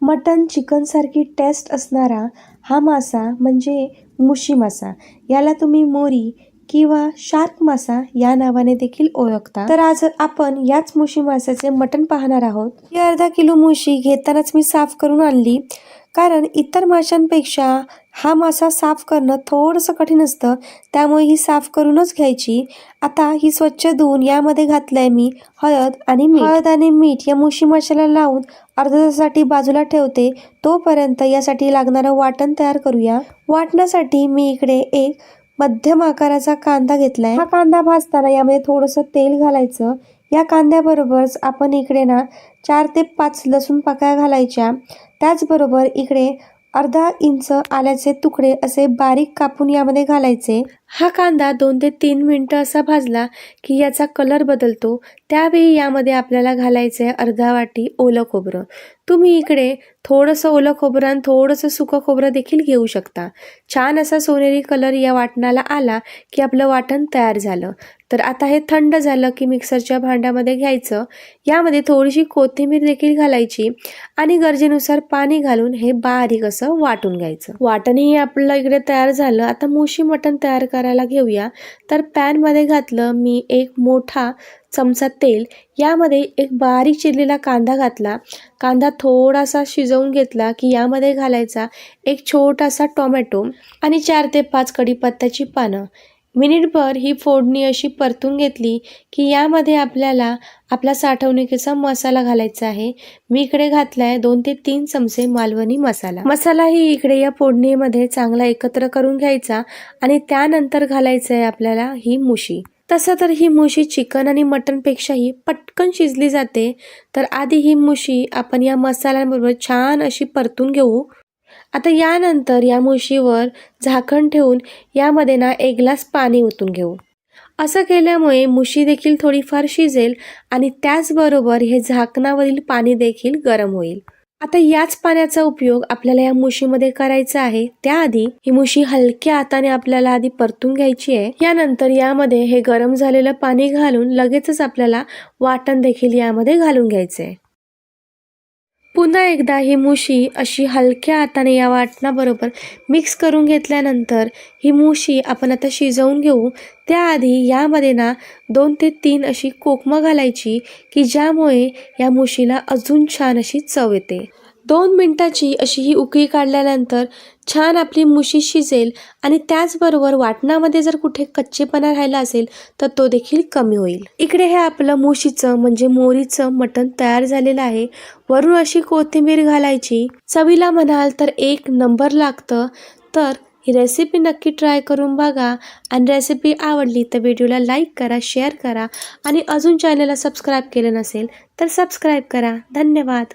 Mutton चिकनसारखी taste असणारा हा मासा म्हणजे मुशी मासा. याला तुम्ही मोरी किंवा शार्क मासा या नावाने देखील ओळखता. तर आज आपण याच मुशी माशाचे मटण पाहणार आहोत. ही अर्धा किलो मुशी घेतानाच मी साफ करून आणली, कारण इतर माशांपेक्षा हा मासा साफ करणं थोडंसं कठीण असतं, त्यामुळे ही साफ करूनच घ्यायची. आता ही स्वच्छ धुवून यामध्ये घातलंय मी हळद आणि मीठ. हळद आणि मीठ या मुशी माशाला लावून अर्ध्या तासासाठी बाजूला ठेवते. तोपर्यंत यासाठी लागणारं वाटण तयार करूया. वाटण्यासाठी मी इकडे एक मध्यम आकाराचा कांदा घेतलाय. हा कांदा भाजताना यामध्ये थोडंसं तेल घालायचं. या कांद्याबरोबरच आपण इकडे 4 ते 5 लसूण पाकळ्या घालायच्या. त्याचबरोबर इकडे अर्धा इंच आल्याचे तुकडे असे बारीक कापून यामध्ये घालायचे. हा कांदा 2 ते 3 मिनिटं असा भाजला की याचा कलर बदलतो. त्यावेळी यामध्ये आपल्याला घालायचं आहे अर्धा वाटी ओलं खोबरं. तुम्ही इकडे थोडंसं ओलं खोबरं आणि थोडंसं सुकं खोबरं देखील घेऊ शकता. छान असा सोनेरी कलर या वाटणाला आला की आपलं वाटण तयार झालं. तर आता हे थंड झालं की मिक्सरच्या भांड्यामध्ये घ्यायचं. यामध्ये थोडीशी कोथिंबीर देखील घालायची आणि गरजेनुसार पाणी घालून हे बारीक असं वाटून घ्यायचं. वाटणही आपलं इकडे तयार झालं. आता मुशी मटण तयार करायला घेऊया. तर पॅनमध्ये घातलं मी 1 मोठा चमचा तेल. यामध्ये एक बारीक चिरलेला कांदा घातला. कांदा थोडासा शिजवून घेतला की यामध्ये घालायचा एक छोटासा टोमॅटो आणि 4 ते 5 कढीपत्त्याची पानं. मिनिटभर ही फोडणी अशी परतून घेतली की यामध्ये आपल्याला आपला साठवणुकीचा मसाला घालायचा आहे. मी इकडे घातलाय 2 ते 3 चमचे मालवणी मसाला. मसालाही इकडे या फोडणीमध्ये चांगला एकत्र करून घ्यायचा आणि त्यानंतर घालायचं आहे आपल्याला ही मुशी. तसं तर ही मुशी चिकन आणि मटनपेक्षाही पटकन शिजली जाते. तर आधी ही मुशी आपण या मसाल्यांबरोबर छान अशी परतून घेऊ. आता यानंतर या मुशीवर झाकण ठेवून यामध्ये 1 ग्लास पाणी ओतून घेऊ. असं केल्यामुळे मुशी देखील थोडीफार शिजेल आणि त्याचबरोबर हे झाकणावरील पाणी देखील गरम होईल. आता याच पाण्याचा उपयोग आपल्याला या मुशीमध्ये करायचा आहे. त्याआधी ही मुशी हलक्या हाताने आपल्याला आधी परतून घ्यायची आहे. यानंतर यामध्ये हे गरम झालेलं पाणी घालून लगेचच आपल्याला वाटण देखील यामध्ये घालून घ्यायचे. पुन्हा एकदा ही मुशी अशी हलक्या हाताने या वाटणाबरोबर मिक्स करून घेतल्यानंतर ही मुशी आपण आता शिजवून घेऊ. त्याआधी यामध्ये 2 ते 3 अशी कोकमं घालायची की ज्यामुळे या मुशीला अजून छान अशी चव येते. 2 मिनिटाची अशी ही उकळी काढल्यानंतर छान आपली मुशी शिजेल आणि त्याचबरोबर वाटणामध्ये जर कुठे कच्चेपणा राहिला असेल तर तो देखील कमी होईल. इकडे हे आपलं मुशीचं म्हणजे मोरीचं मटण तयार झालेलं आहे. वरून अशी कोथिंबीर घालायची. चवीला म्हणाल तर 1 नंबर लागतं. तर ही रेसिपी नक्की ट्राय करून बघा आणि रेसिपी आवडली तर व्हिडिओला लाईक करा, शेअर करा आणि अजून चॅनलला सबस्क्राईब केलं नसेल तर सबस्क्राईब करा. धन्यवाद.